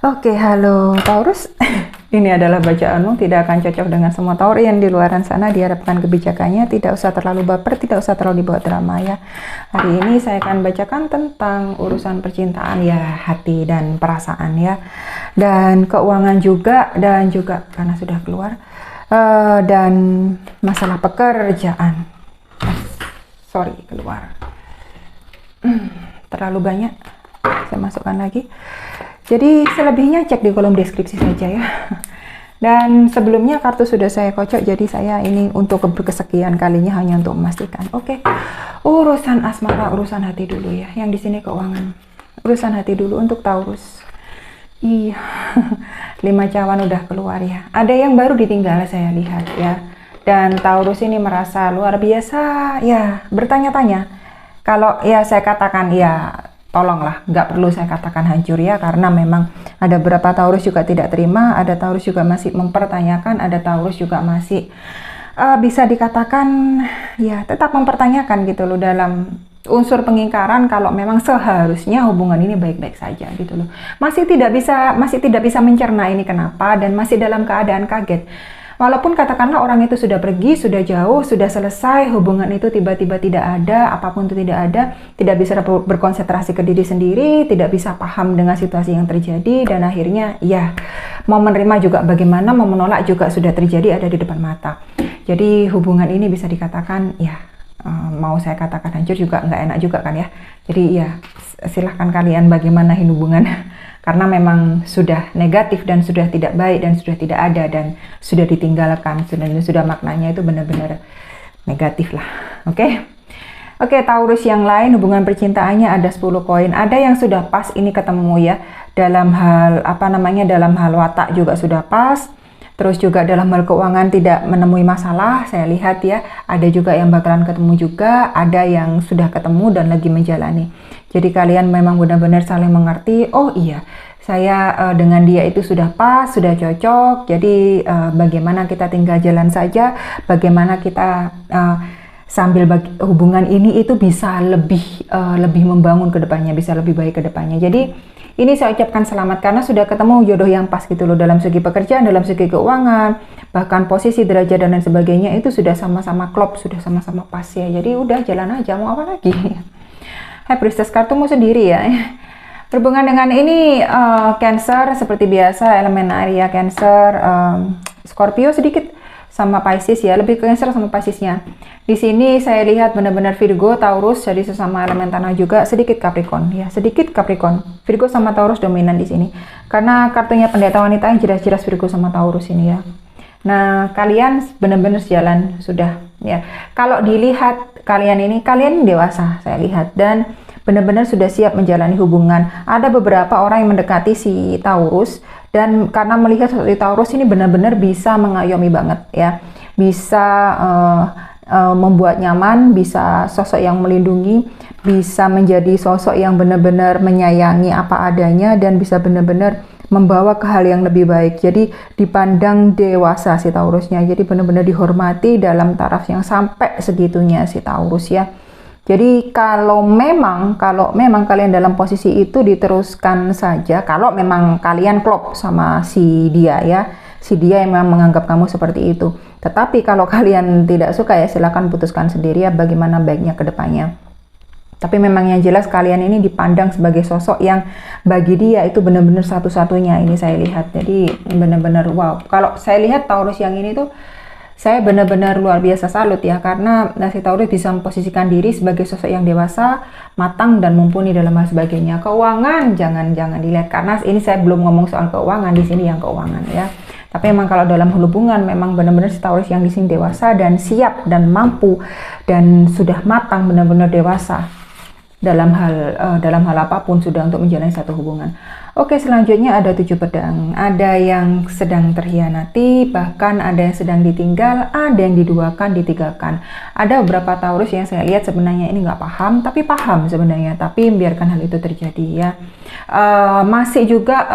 Oke, halo Taurus. Ini adalah bacaanmu, tidak akan cocok dengan semua Taurus yang di luaran sana. Diharapkan kebijakannya tidak usah terlalu baper, tidak usah terlalu dibawa drama ya. Hari ini saya akan bacakan tentang urusan percintaan ya, hati dan perasaan ya. Dan keuangan juga, dan juga karena sudah keluar. Dan masalah pekerjaan. Sorry, keluar. Terlalu banyak. Saya masukkan lagi. Jadi selebihnya cek di kolom deskripsi saja ya. Dan sebelumnya kartu sudah saya kocok, jadi saya ini untuk kesekian kalinya hanya untuk memastikan. Oke. Urusan asmara, urusan hati dulu ya. Yang di sini keuangan. Urusan hati dulu untuk Taurus. Iya. 5 cawan udah keluar ya. Ada yang baru ditinggal saya lihat ya. Dan Taurus ini merasa luar biasa ya, bertanya-tanya. Kalau ya saya katakan ya, tolonglah, nggak perlu saya katakan hancur ya, karena memang ada beberapa Taurus juga tidak terima, ada Taurus juga masih mempertanyakan, ada Taurus juga masih bisa dikatakan ya tetap mempertanyakan gitu loh, dalam unsur pengingkaran kalau memang seharusnya hubungan ini baik-baik saja gitu loh. Masih tidak bisa mencerna ini kenapa, dan masih dalam keadaan kaget. Walaupun katakanlah orang itu sudah pergi, sudah jauh, sudah selesai, hubungan itu tiba-tiba tidak ada, apapun itu tidak ada, tidak bisa berkonsentrasi ke diri sendiri, tidak bisa paham dengan situasi yang terjadi, dan akhirnya ya, mau menerima juga bagaimana, mau menolak juga sudah terjadi, ada di depan mata. Jadi hubungan ini bisa dikatakan ya, mau saya katakan hancur juga nggak enak juga kan ya. Jadi ya, silahkan kalian bagaimana hubungan. Karena memang sudah negatif dan sudah tidak baik dan sudah tidak ada dan sudah ditinggalkan, sudah maknanya itu benar-benar negatif lah. Oke, Taurus yang lain hubungan percintaannya ada 10 koin. Ada yang sudah pas ini ketemu ya, dalam hal dalam hal watak juga sudah pas. Terus juga dalam hal keuangan tidak menemui masalah, saya lihat ya. Ada juga yang bakalan ketemu juga, ada yang sudah ketemu dan lagi menjalani. Jadi kalian memang benar-benar saling mengerti. Oh iya, saya dengan dia itu sudah pas, sudah cocok. Jadi bagaimana kita tinggal jalan saja, bagaimana kita sambil hubungan ini itu bisa lebih membangun ke depannya, bisa lebih baik ke depannya. Jadi ini saya ucapkan selamat karena sudah ketemu jodoh yang pas gitu loh, dalam segi pekerjaan, dalam segi keuangan, bahkan posisi, derajat dan lain sebagainya itu sudah sama-sama klop, sudah sama-sama pas ya. Jadi udah jalan aja, mau apa lagi. Hai Priestess, kartumu sendiri ya. Berhubungan dengan ini Cancer seperti biasa, elemen area Cancer, Scorpio sedikit sama Pisces ya, lebih ke Cancer sama Piscesnya. Di sini saya lihat benar-benar Virgo, Taurus, jadi sesama elemen tanah juga, sedikit Capricorn ya, sedikit Capricorn. Virgo sama Taurus dominan di sini. Karena kartunya pendeta wanita yang jelas-jelas Virgo sama Taurus ini ya. Nah, kalian benar-benar jalan sudah ya. Kalau dilihat kalian dewasa saya lihat, dan benar-benar sudah siap menjalani hubungan. Ada beberapa orang yang mendekati si Taurus, dan karena melihat si Taurus ini benar-benar bisa mengayomi banget ya, bisa membuat nyaman, bisa sosok yang melindungi, bisa menjadi sosok yang benar-benar menyayangi apa adanya, dan bisa benar-benar membawa ke hal yang lebih baik. Jadi dipandang dewasa si Taurusnya, jadi benar-benar dihormati dalam taraf yang sampai segitunya si Taurus ya. Jadi kalau memang kalian dalam posisi itu diteruskan saja, kalau memang kalian klop sama si dia ya, si dia yang memang menganggap kamu seperti itu. Tetapi kalau kalian tidak suka ya silakan putuskan sendiri ya bagaimana baiknya ke depannya. Tapi memang yang jelas kalian ini dipandang sebagai sosok yang bagi dia itu benar-benar satu-satunya, ini saya lihat. Jadi benar-benar wow. Kalau saya lihat Taurus yang ini tuh, saya benar-benar luar biasa salut ya, karena si Taurus bisa memposisikan diri sebagai sosok yang dewasa, matang dan mumpuni dalam hal sebagainya. Keuangan jangan dilihat, karena ini saya belum ngomong soal keuangan, di sini yang keuangan ya. Tapi memang kalau dalam hubungan memang benar-benar si Taurus yang di sini dewasa dan siap dan mampu dan sudah matang, benar-benar dewasa dalam hal apapun sudah untuk menjalani satu hubungan. Oke, selanjutnya ada 7 pedang. Ada yang sedang terhianati, bahkan ada yang sedang ditinggal, ada yang diduakan, ditigakan. Ada beberapa Taurus yang saya lihat sebenarnya ini nggak paham, tapi paham sebenarnya, tapi biarkan hal itu terjadi ya. Masih juga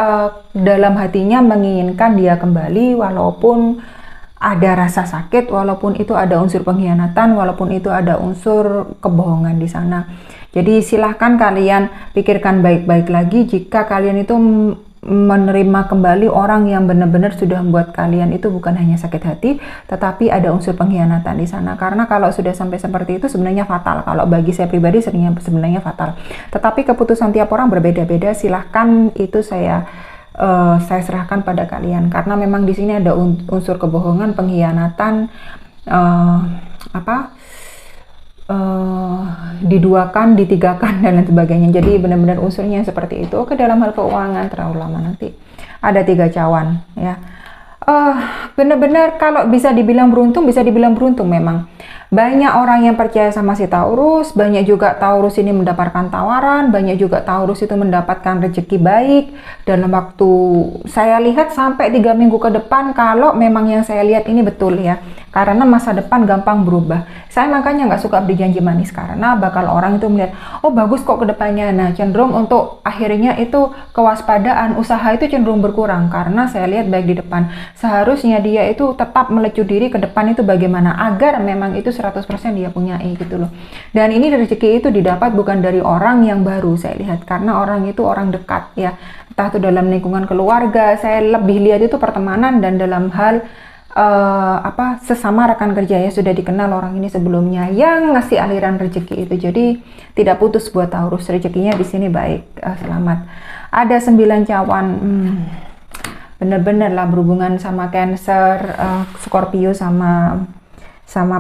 dalam hatinya menginginkan dia kembali, walaupun ada rasa sakit, walaupun itu ada unsur pengkhianatan, walaupun itu ada unsur kebohongan di sana. Jadi silahkan kalian pikirkan baik-baik lagi, jika kalian itu menerima kembali orang yang benar-benar sudah membuat kalian itu bukan hanya sakit hati, tetapi ada unsur pengkhianatan di sana. Karena kalau sudah sampai seperti itu sebenarnya fatal. Kalau bagi saya pribadi sebenarnya fatal. Tetapi keputusan tiap orang berbeda-beda. Silahkan itu saya serahkan pada kalian. Karena memang di sini ada unsur kebohongan, pengkhianatan, diduakan, ditigakan, dan lain sebagainya. Jadi benar-benar unsurnya seperti itu. Oke, dalam hal keuangan terlalu lama nanti. Ada 3 cawan ya. Benar-benar kalau bisa dibilang beruntung memang. Banyak orang yang percaya sama si Taurus, banyak juga Taurus ini mendapatkan tawaran, banyak juga Taurus itu mendapatkan rezeki baik dalam waktu saya lihat sampai 3 minggu ke depan, kalau memang yang saya lihat ini betul ya. Karena masa depan gampang berubah. Saya makanya nggak suka beri janji manis, karena bakal orang itu melihat, oh bagus kok ke depannya. Nah, cenderung untuk akhirnya itu kewaspadaan, usaha itu cenderung berkurang. Karena saya lihat baik di depan, seharusnya dia itu tetap melecut diri ke depan itu bagaimana agar memang itu 100% dia punya gitu loh. Dan ini rezeki itu didapat bukan dari orang yang baru saya lihat, karena orang itu orang dekat ya. Entah itu dalam lingkungan keluarga, saya lebih lihat itu pertemanan, dan dalam hal sesama rekan kerja ya, sudah dikenal orang ini sebelumnya yang ngasih aliran rezeki itu. Jadi tidak putus buat Taurus, rezekinya di sini baik, selamat. Ada 9 cawan, bener-bener lah berhubungan sama Cancer, Scorpio sama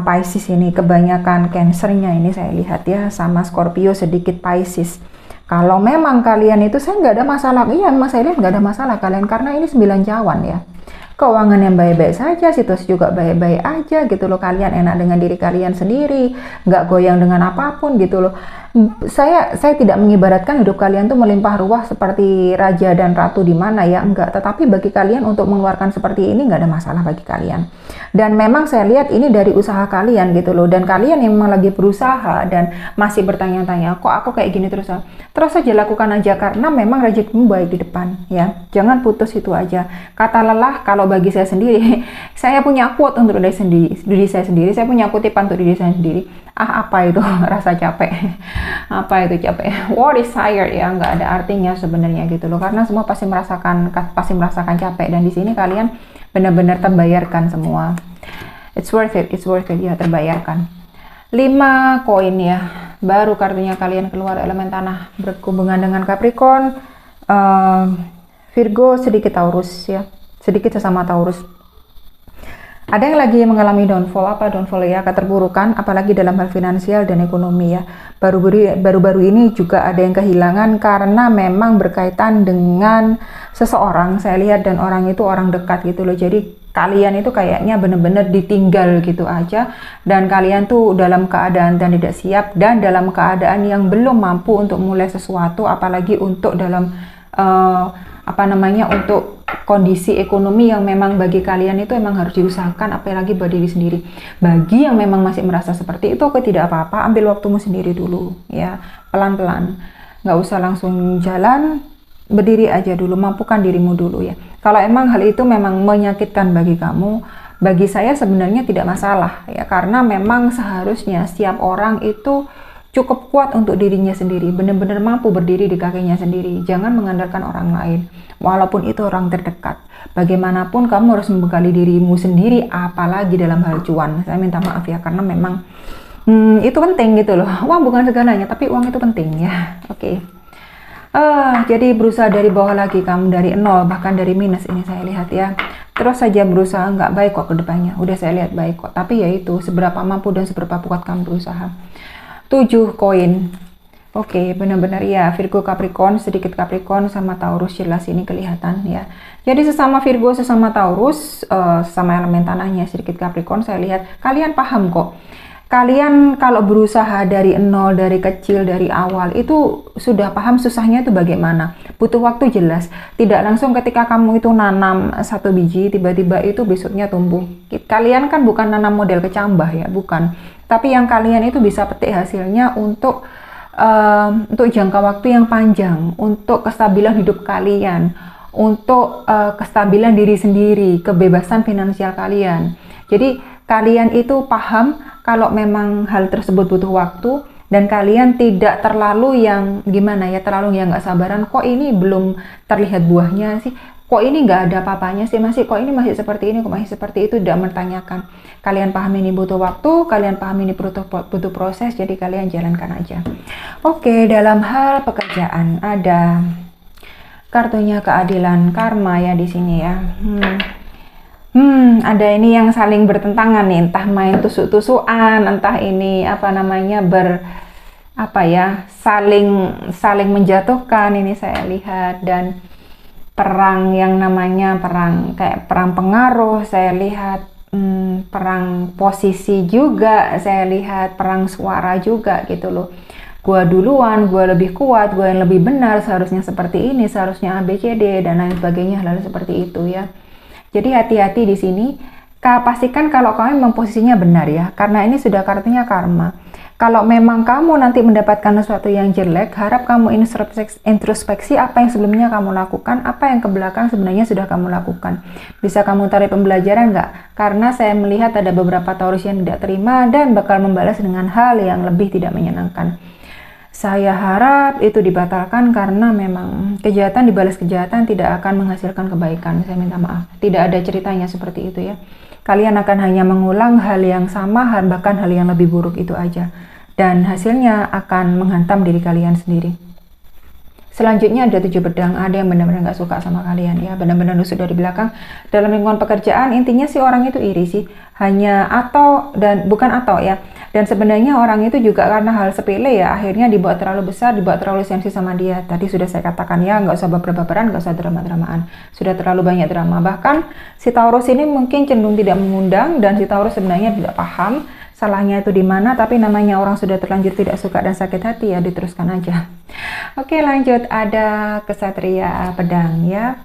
Pisces ini. Kebanyakan Cancernya ini saya lihat ya, sama Scorpio sedikit Pisces. Kalau memang kalian itu, saya nggak ada masalah, iya mas saya lihat nggak ada masalah kalian, karena ini 9 cawan ya. Keuangan yang baik-baik saja, situasi juga baik-baik aja gitu loh. Kalian enak dengan diri kalian sendiri, nggak goyang dengan apapun gitu loh. Saya tidak mengibaratkan hidup kalian tuh melimpah ruah seperti raja dan ratu di mana ya, enggak. Tetapi bagi kalian untuk mengeluarkan seperti ini nggak ada masalah bagi kalian. Dan memang saya lihat ini dari usaha kalian gitu loh. Dan kalian yang memang lagi berusaha dan masih bertanya-tanya, kok aku kayak gini terus aja lakukan aja, karena memang rezekimu baik di depan ya. Jangan putus itu aja. Kata lelah, kalau bagi saya sendiri, saya punya quote untuk diri saya sendiri, saya punya kutipan untuk diri saya sendiri. Apa itu rasa capek? Apa itu capek? What is tired ya, nggak ada artinya sebenarnya gitu loh, karena semua pasti merasakan capek, dan di sini kalian benar-benar terbayarkan semua. It's worth it ya, terbayarkan. 5 koin ya, baru kartunya kalian keluar, elemen tanah berhubungan dengan Capricorn, Virgo, sedikit Taurus ya, sedikit sesama Taurus. Ada yang lagi mengalami downfall, downfall ya, keterpurukan, apalagi dalam hal finansial dan ekonomi ya. Baru-baru ini juga ada yang kehilangan karena memang berkaitan dengan seseorang, saya lihat, dan orang itu orang dekat gitu loh. Jadi kalian itu kayaknya benar-benar ditinggal gitu aja, dan kalian tuh dalam keadaan dan tidak siap, dan dalam keadaan yang belum mampu untuk mulai sesuatu, apalagi untuk dalam untuk kondisi ekonomi yang memang bagi kalian itu emang harus diusahakan, apalagi buat diri sendiri. Bagi yang memang masih merasa seperti itu, oke, tidak apa-apa, ambil waktumu sendiri dulu ya, pelan-pelan, nggak usah langsung jalan, berdiri aja dulu, mampukan dirimu dulu ya. Kalau emang hal itu memang menyakitkan bagi kamu, bagi saya sebenarnya tidak masalah ya, karena memang seharusnya setiap orang itu cukup kuat untuk dirinya sendiri, benar-benar mampu berdiri di kakinya sendiri. Jangan mengandalkan orang lain, walaupun itu orang terdekat. Bagaimanapun kamu harus membekali dirimu sendiri, apalagi dalam hal cuan. Saya minta maaf ya, karena memang itu penting gitu loh. Uang bukan segalanya, tapi uang itu penting ya. Oke. Jadi berusaha dari bawah lagi, kamu dari 0, bahkan dari minus ini saya lihat ya. Terus saja berusaha, nggak baik kok ke depannya. Udah saya lihat baik kok, tapi ya itu seberapa mampu dan seberapa kuat kamu berusaha. 7 koin. Oke, benar-benar ya, Virgo Capricorn, sedikit Capricorn sama Taurus, jelas ini kelihatan ya. Jadi sesama Virgo, sesama Taurus, sama elemen tanahnya sedikit Capricorn, saya lihat kalian paham kok. Kalian kalau berusaha dari 0, dari kecil, dari awal, itu sudah paham susahnya itu bagaimana. Butuh waktu jelas. Tidak langsung ketika kamu itu nanam 1 biji, tiba-tiba itu besoknya tumbuh. Kalian kan bukan nanam model kecambah ya, bukan. Tapi yang kalian itu bisa petik hasilnya untuk jangka waktu yang panjang, untuk kestabilan hidup kalian, untuk kestabilan diri sendiri, kebebasan finansial kalian. Jadi kalian itu paham kalau memang hal tersebut butuh waktu, dan kalian tidak terlalu yang gimana ya, terlalu yang nggak sabaran, kok ini belum terlihat buahnya sih, kok ini nggak ada apa-apanya sih, masih kok ini masih seperti ini, kok masih seperti itu, tidak menanyakan. Kalian paham ini butuh waktu, kalian paham ini butuh proses, jadi kalian jalankan aja. Oke, dalam hal pekerjaan ada kartunya keadilan karma ya di sini ya. Ada ini yang saling bertentangan nih, entah main tusuk-tusukan, entah ini apa namanya saling menjatuhkan ini saya lihat, dan perang yang namanya kayak perang pengaruh saya lihat, perang posisi juga saya lihat, perang suara juga gitu loh. Gua duluan, gua lebih kuat, gua yang lebih benar, seharusnya seperti ini, seharusnya A, B, C, D, dan lain sebagainya, lalu seperti itu ya. Jadi hati-hati di sini, pastikan kalau kamu memang posisinya benar ya, karena ini sudah kartunya karma. Kalau memang kamu nanti mendapatkan sesuatu yang jelek, harap kamu introspeksi apa yang sebelumnya kamu lakukan, apa yang ke belakang sebenarnya sudah kamu lakukan. Bisa kamu tarik pembelajaran nggak? Karena saya melihat ada beberapa Taurus yang tidak terima dan bakal membalas dengan hal yang lebih tidak menyenangkan. Saya harap itu dibatalkan karena memang kejahatan dibalas kejahatan tidak akan menghasilkan kebaikan. Saya minta maaf. Tidak ada ceritanya seperti itu ya. Kalian akan hanya mengulang hal yang sama, bahkan hal yang lebih buruk itu aja. Dan hasilnya akan menghantam diri kalian sendiri. Selanjutnya ada 7 pedang, ada yang benar-benar nggak suka sama kalian ya, benar-benar nusuk dari belakang. Dalam lingkungan pekerjaan, intinya sih orang itu iri sih, bukan atau ya. Dan sebenarnya orang itu juga karena hal sepele ya, akhirnya dibuat terlalu besar, dibuat terlalu sensi sama dia. Tadi sudah saya katakan ya, nggak usah baper-baperan, nggak usah drama-dramaan. Sudah terlalu banyak drama. Bahkan si Taurus ini mungkin cenderung tidak mengundang, dan si Taurus sebenarnya tidak paham salahnya itu di mana, tapi namanya orang sudah terlanjur tidak suka dan sakit hati ya, diteruskan aja. Oke, lanjut, ada kesatria pedang ya.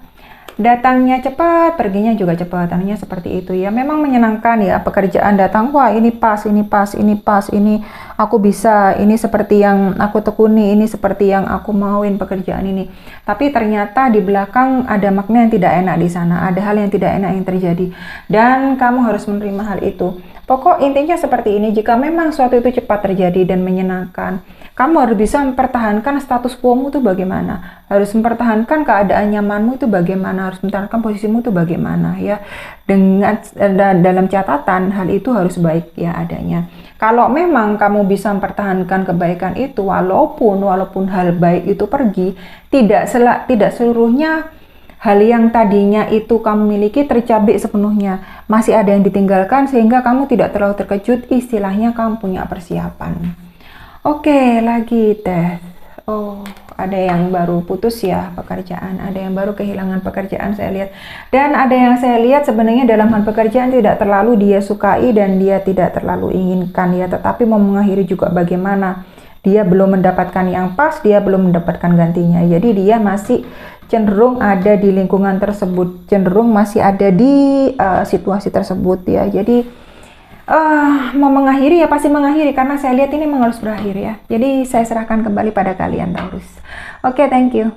Datangnya cepat, perginya juga cepat, artinya seperti itu ya. Memang menyenangkan ya, pekerjaan datang, wah ini pas, ini pas, ini pas, ini aku bisa, ini seperti yang aku tekuni, ini seperti yang aku mauin pekerjaan ini. Tapi ternyata di belakang ada makna yang tidak enak di sana, ada hal yang tidak enak yang terjadi, dan kamu harus menerima hal itu. Pokok intinya seperti ini, jika memang suatu itu cepat terjadi dan menyenangkan, kamu harus bisa mempertahankan status quo-mu itu bagaimana, harus mempertahankan keadaan nyamanmu itu bagaimana, harus mempertahankan posisimu itu bagaimana ya. Dengan dalam catatan hal itu harus baik ya adanya. Kalau memang kamu bisa mempertahankan kebaikan itu, walaupun hal baik itu pergi, tidak seluruhnya hal yang tadinya itu kamu miliki tercabik sepenuhnya. Masih ada yang ditinggalkan sehingga kamu tidak terlalu terkejut, istilahnya kamu punya persiapan. Oke, lagi tes. Oh, ada yang baru putus ya pekerjaan, ada yang baru kehilangan pekerjaan saya lihat. Dan ada yang saya lihat sebenarnya dalam hal pekerjaan tidak terlalu dia sukai dan dia tidak terlalu inginkan ya, tetapi mau mengakhiri juga bagaimana. Dia belum mendapatkan yang pas, dia belum mendapatkan gantinya. Jadi dia masih cenderung ada di lingkungan tersebut, cenderung masih ada di situasi tersebut ya. Jadi mau mengakhiri ya pasti mengakhiri, karena saya lihat ini memang harus berakhir ya. Jadi saya serahkan kembali pada kalian Taurus. Oke, thank you.